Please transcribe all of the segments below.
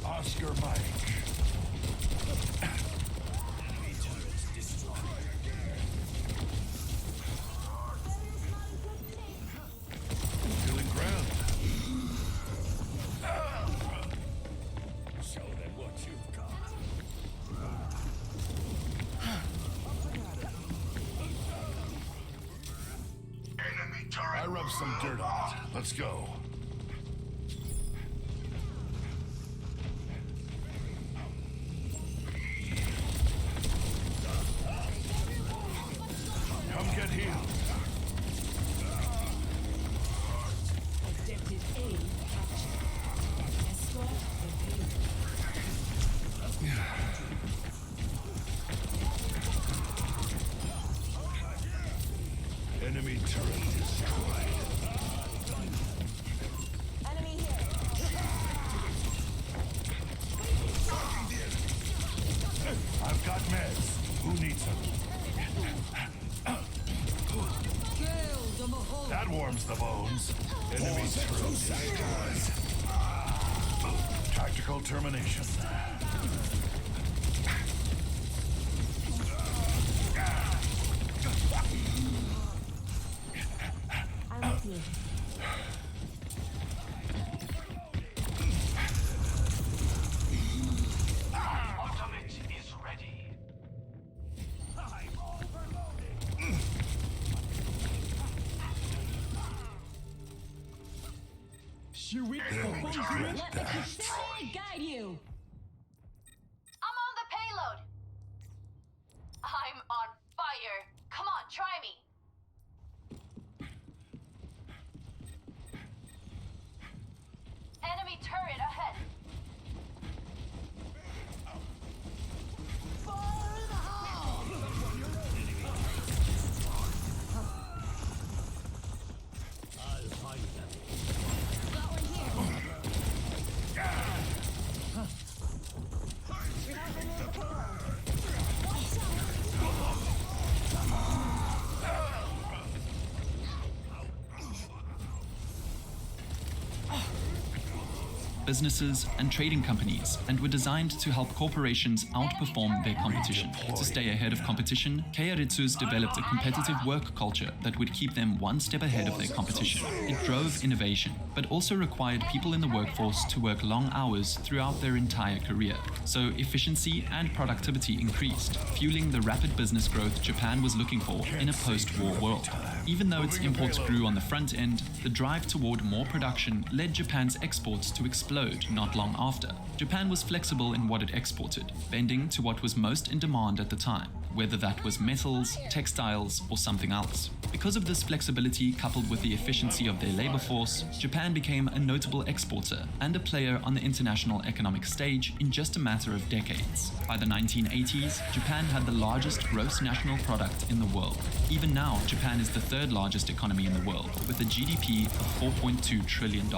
Oscar Mike. Feeling ground. Show them what you've got. Enemy turret. I rubbed some dirt on it. Let's go. Come get healed. Objective A captured. Escort the payload. Enemy turret destroyed. Enemy here. I've got meds. Who needs them? That warms the bones. Enemy turret destroyed. Tactical termination. I'm with you. Ultimate is ready. I'm overloaded. There we go. Let the facility guide you. I'm on the payload. I'm on fire. Come on, try me. Enemy turret ahead. Fire in the hole! I'll find them. Got one here. Revolver near the payload. Watch businesses, and trading companies, and were designed to help corporations outperform their competition. To stay ahead of competition, Keiretsus developed a competitive work culture that would keep them one step ahead of their competition. It drove innovation, but also required people in the workforce to work long hours throughout their entire career. So efficiency and productivity increased, fueling the rapid business growth Japan was looking for in a post-war world. Even though its imports grew on the front end, the drive toward more production led Japan's exports to explode not long after. Japan was flexible in what it exported, bending to what was most in demand at the time, whether that was metals, textiles, or something else. Because of this flexibility coupled with the efficiency of their labor force, Japan became a notable exporter and a player on the international economic stage in just a matter of decades. By the 1980s, Japan had the largest gross national product in the world. Even now, Japan is the third largest economy in the world, with a GDP of $4.2 trillion.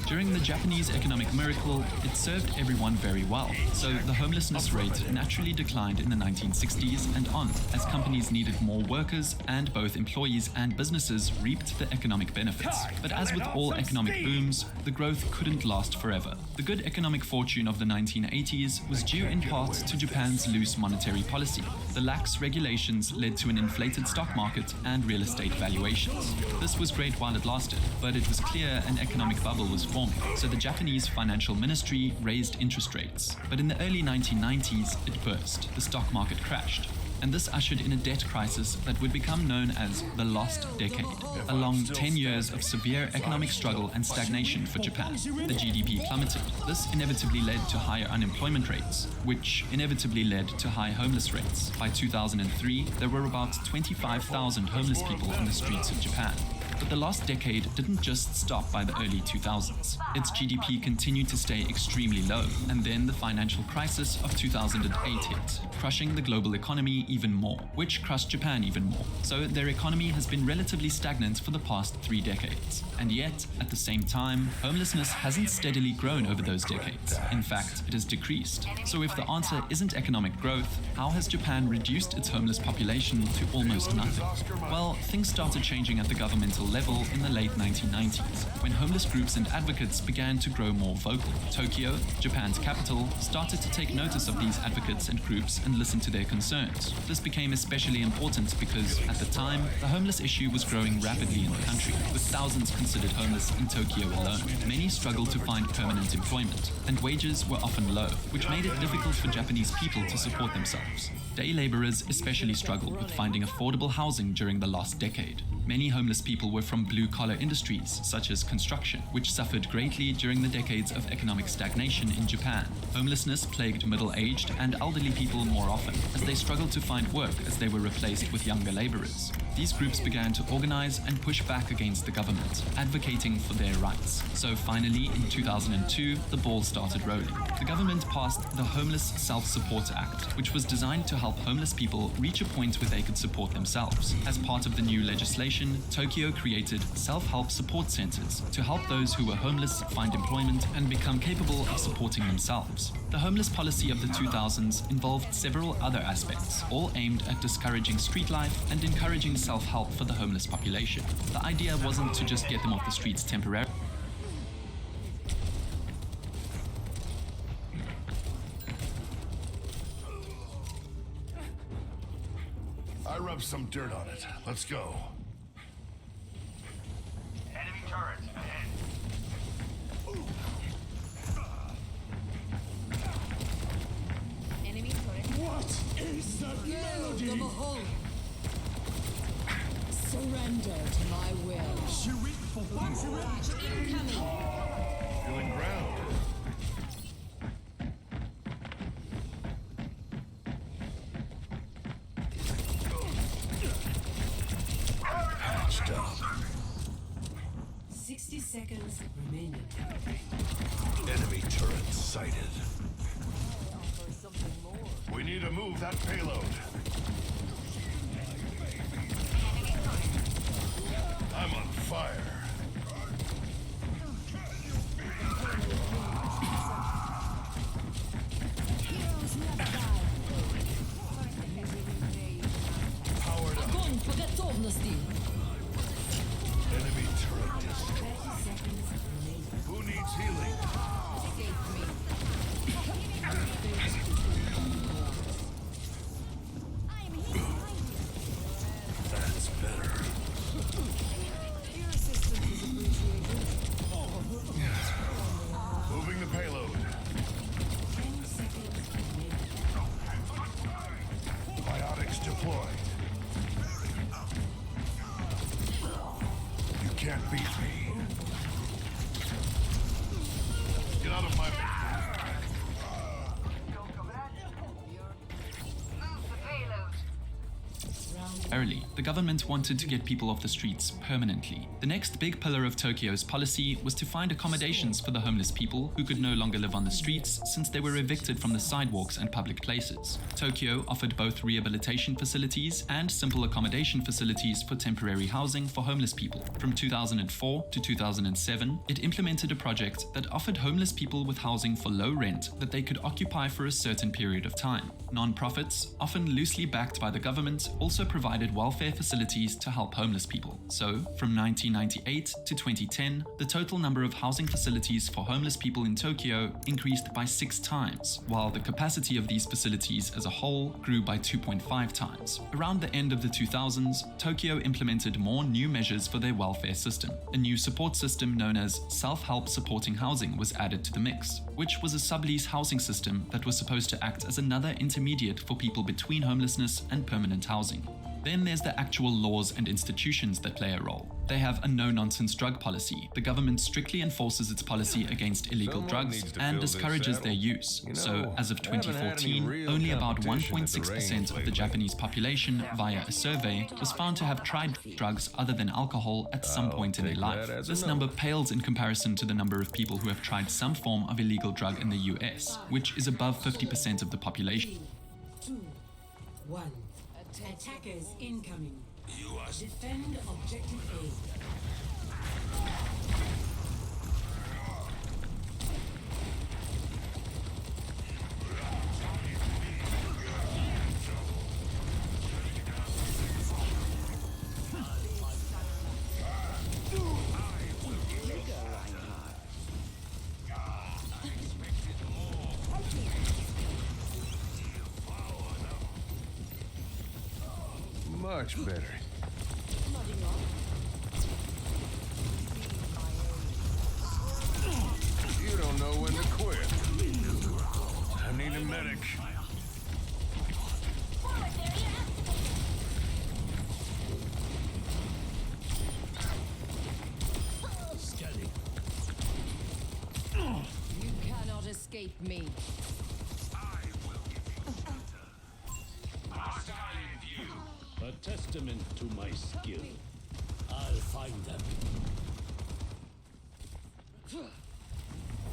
During the Japanese economic miracle, it served everyone very well, so the homelessness rate naturally declined in the 1960s and on, as companies needed more workers and both employees and businesses reaped the economic benefits. But as with all economic booms, the growth couldn't last forever. The good economic fortune of the 1980s was due in part to Japan's loose monetary policy. The lax regulations led to an inflated stock market and real estate valuations. This was great while it lasted, but it was clear an economic bubble was forming, so the Japanese financial ministry raised interest rates. But in the early 1990s, it burst. The stock market crashed. And this ushered in a debt crisis that would become known as the Lost Decade, a long 10 years of severe economic struggle and stagnation for Japan. The GDP plummeted. This inevitably led to higher unemployment rates, which inevitably led to high homeless rates. By 2003, there were about 25,000 homeless people on the streets of Japan. But the last decade didn't just stop by the early 2000s. Its GDP continued to stay extremely low, and then the financial crisis of 2008 hit, crushing the global economy even more, which crushed Japan even more. So their economy has been relatively stagnant for the past 3 decades. And yet, at the same time, homelessness hasn't steadily grown over those decades. In fact, it has decreased. So if the answer isn't economic growth, how has Japan reduced its homeless population to almost nothing? Well, things started changing at the governmental level in the late 1990s, when homeless groups and advocates began to grow more vocal. Tokyo, Japan's capital, started to take notice of these advocates and groups and listen to their concerns. This became especially important because, at the time, the homeless issue was growing rapidly in the country, with thousands considered homeless in Tokyo alone. Many struggled to find permanent employment, and wages were often low, which made it difficult for Japanese people to support themselves. Day laborers especially struggled with finding affordable housing during the last decade. Many homeless people were from blue-collar industries, such as construction, which suffered greatly during the decades of economic stagnation in Japan. Homelessness plagued middle-aged and elderly people more often, as they struggled to find work as they were replaced with younger laborers. These groups began to organize and push back against the government, advocating for their rights. So finally, in 2002, the ball started rolling. The government passed the Homeless Self-Support Act, which was designed to help homeless people reach a point where they could support themselves. As part of the new legislation, Tokyo created self-help support centers to help those who were homeless find employment and become capable of supporting themselves. The homeless policy of the 2000s involved several other aspects, all aimed at discouraging street life and encouraging self-help for the homeless population. The idea wasn't to just get them off the streets temporarily. I rubbed some dirt on it. Let's go. Enemy turret ahead. Enemy turret. What is that melody? The behold. Surrender to my will. Incoming. Feeling ground. Patched up. 60 seconds remaining. Enemy turret sighted. We need to move that payload. I'm on fire. Powered up. Огонь по готовности. Enemy turret destroyed. Who needs healing? That's better. Your assistance is appreciated. Moving the payload. 10 seconds remaining. Biotics deployed. You can't beat me. Get out of my... Move the payload. Early, the government wanted to get people off the streets permanently. The next big pillar of Tokyo's policy was to find accommodations for the homeless people who could no longer live on the streets since they were evicted from the sidewalks and public places. Tokyo offered both rehabilitation facilities and simple accommodation facilities for temporary housing for homeless people. From 2004 to 2007, it implemented a project that offered homeless people with housing for low rent that they could occupy for a certain period of time. Non-profits, often loosely backed by the government, also provided welfare facilities to help homeless people. So, from 1998 to 2010, the total number of housing facilities for homeless people in Tokyo increased by 6 times, while the capacity of these facilities as a whole grew by 2.5 times. Around the end of the 2000s, Tokyo implemented more new measures for their welfare system. A new support system known as self-help supporting housing was added to the mix, which was a sublease housing system that was supposed to act as another intermediate for people between homelessness and permanent housing. Then there's the actual laws and institutions that play a role. They have a no-nonsense drug policy. The government strictly enforces its policy against illegal drugs and discourages their use. So, as of 2014, only about 1.6% of the Japanese population, via a survey, was found to have tried drugs other than alcohol at some point in their life. This number pales in comparison to the number of people who have tried some form of illegal drug in the US, which is above 50% of the population. 3, 2, 1. Attackers incoming. Defend objective A. Much better. Nodding off. You don't know when to quit. I need a medic. Scanning. You cannot escape me. A testament to my skill. I'll find them.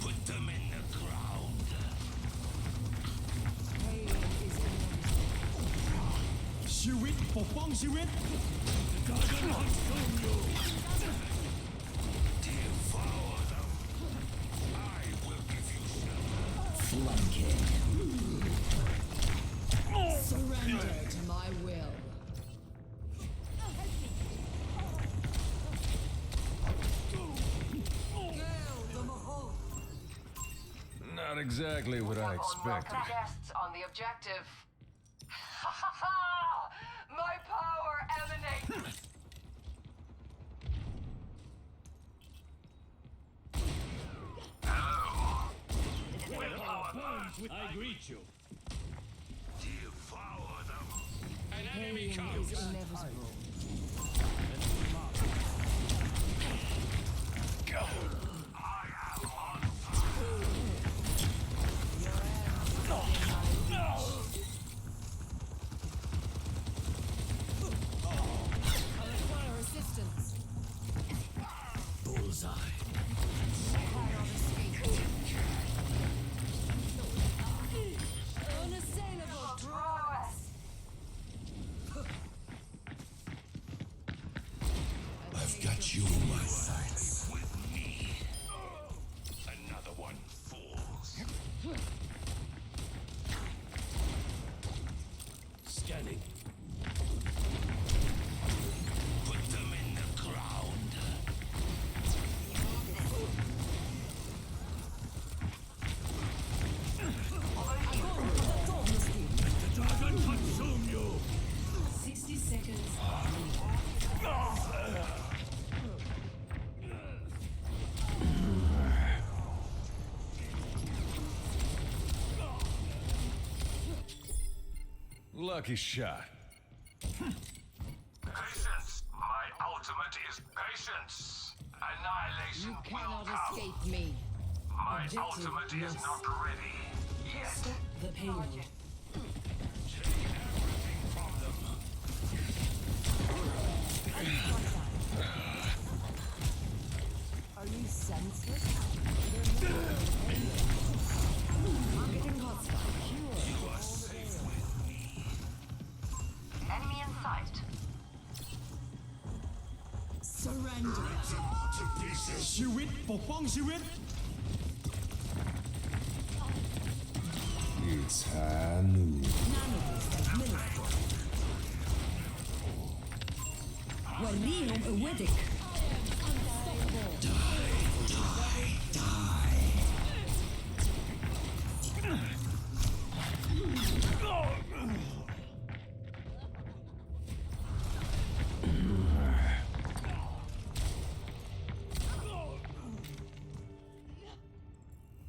Put them in the ground. Pain is inevitable. ชีวิตปกป้องชีวิต Dragon consume you. Devour them. I will give you flanking Surrender to my will. Not exactly what I expected. Unwelcome guests on the objective. My power emanates. I greet you. Devour them. An Pain enemy is comes. inevitable. I require assistance. Bullseye. Cannot escape. Unassailable prowess. I've got you in my sights. With me. Another one falls. Scanning. Put them in the ground. The dragon consume you. 60 seconds. Lucky shot. Patience. My ultimate is patience. Annihilation You will cannot come. escape me. My Objective ultimate is lost. not ready yet. Stop the payload. Are you senseless? Marketing hotspot. Enemy in sight. Surrender. ชีวิตปกป้องชีวิต It's high noon. Nanoboost administered. وليهم أودك.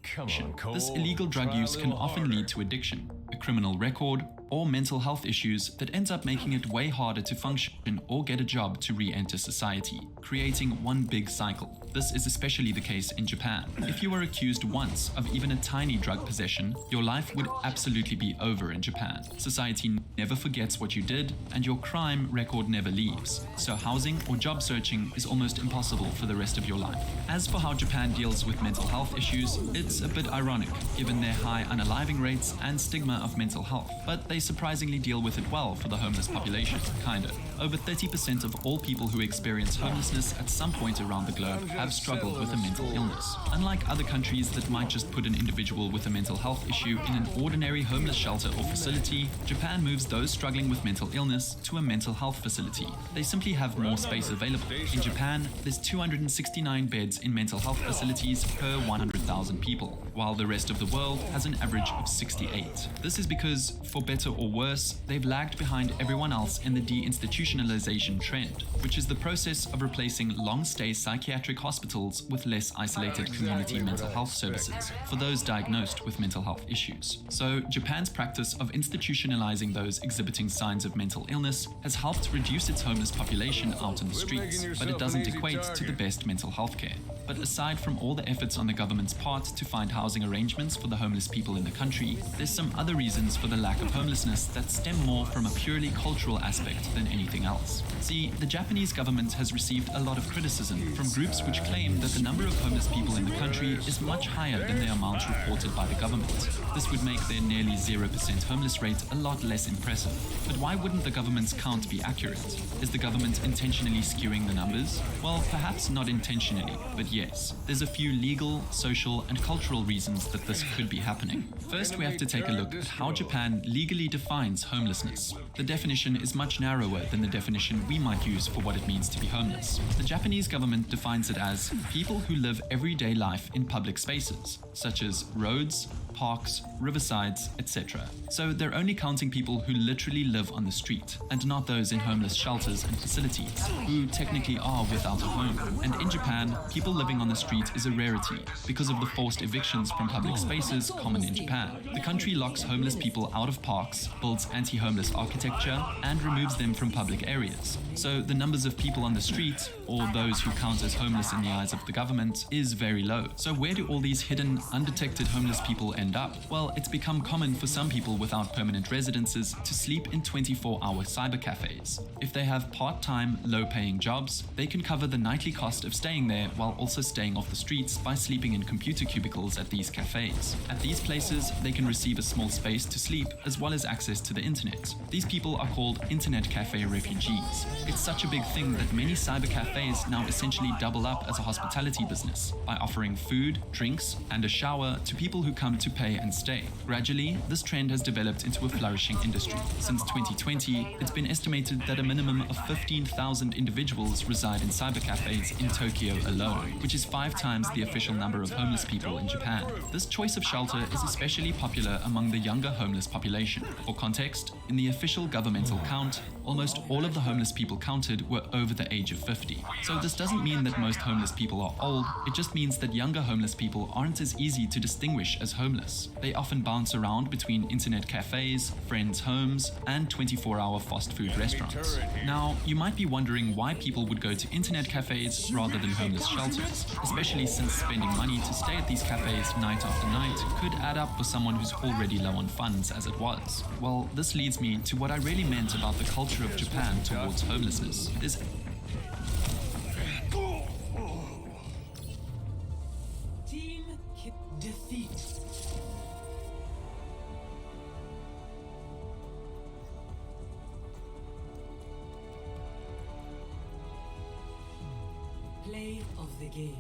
Come on, Cole. This illegal drug Try a use can little often harder. lead to addiction, a criminal record, or mental health issues that ends up making it way harder to function or get a job to re-enter society, creating one big cycle. This is especially the case in Japan. If you were accused once of even a tiny drug possession, your life would absolutely be over in Japan. Society never forgets what you did, and your crime record never leaves. So housing or job searching is almost impossible for the rest of your life. As for how Japan deals with mental health issues, it's a bit ironic, given their high unaliving rates and stigma of mental health. But they surprisingly deal with it well for the homeless population, kinda. Over 30% of all people who experience homelessness at some point around the globe have struggled with a mental illness. Unlike other countries that might just put an individual with a mental health issue in an ordinary homeless shelter or facility, Japan moves those struggling with mental illness to a mental health facility. They simply have more space available. In Japan, there's 269 beds in mental health facilities per 100,000 people. people, while the rest of the world has an average of 68. This is because, for better or worse, they've lagged behind everyone else in the deinstitutionalization trend, which is the process of replacing long-stay psychiatric hospitals with less isolated community mental health services for those diagnosed with mental health issues. So, Japan's practice of institutionalizing those exhibiting signs of mental illness has helped reduce its homeless population out in the streets, but it doesn't equate to the best mental health care. But aside from all the efforts on the government's part to find housing arrangements for the homeless people in the country, there's some other reasons for the lack of homelessness that stem more from a purely cultural aspect than anything else. See, the Japanese government has received a lot of criticism from groups which claim that the number of homeless people in the country is much higher than the amount reported by the government. This would make their nearly 0% homeless rate a lot less impressive. But why wouldn't the government's count be accurate? Is the government intentionally skewing the numbers? Well, perhaps not intentionally, but yes, there's a few legal, social, and cultural reasons that this could be happening. First, we have to take a look at how Japan legally defines homelessness. The definition is much narrower than the definition we might use for what it means to be homeless. The Japanese government defines it as people who live everyday life in public spaces, such as roads, parks, riversides, etc. So they're only counting people who literally live on the street, and not those in homeless shelters and facilities, who technically are without a home. And in Japan, people living on the street is a rarity because of the forced evictions from public spaces common in Japan. The country locks homeless people out of parks, builds anti-homeless architecture, and removes them from public areas. So the numbers of people on the street, or those who count as homeless in the eyes of the government, is very low. So where do all these hidden, undetected homeless people end up? Well, it's become common for some people without permanent residences to sleep in 24-hour cyber cafes. If they have part-time, low-paying jobs, they can cover the nightly cost of staying there while also staying off the streets by sleeping in computer cubicles at these cafes. At these places, they can receive a small space to sleep as well as access to the internet. These people are called internet cafe refugees. It's such a big thing that many cyber cafes now essentially double up as a hospitality business by offering food, drinks, and a shower to people who come to pay and stay. Gradually, this trend has developed into a flourishing industry. Since 2020, it's been estimated that a minimum of 15,000 individuals reside in cyber cafes in Tokyo alone, which is 5 times the official number of homeless people in Japan. This choice of shelter is especially popular among the younger homeless population. For context, in the official governmental count, almost all of the homeless people counted were over the age of 50. So this doesn't mean that most homeless people are old, it just means that younger homeless people aren't as easy to distinguish as homeless. They often bounce around between internet cafes, friends' homes, and 24-hour fast food restaurants. Now, you might be wondering why people would go to internet cafes rather than homeless shelters, especially since spending money to stay at these cafes night after night could add up for someone who's already low on funds as it was. Well, this leads me to what I really meant about the culture of Japan towards homelessness. Team defeat. Play of the game.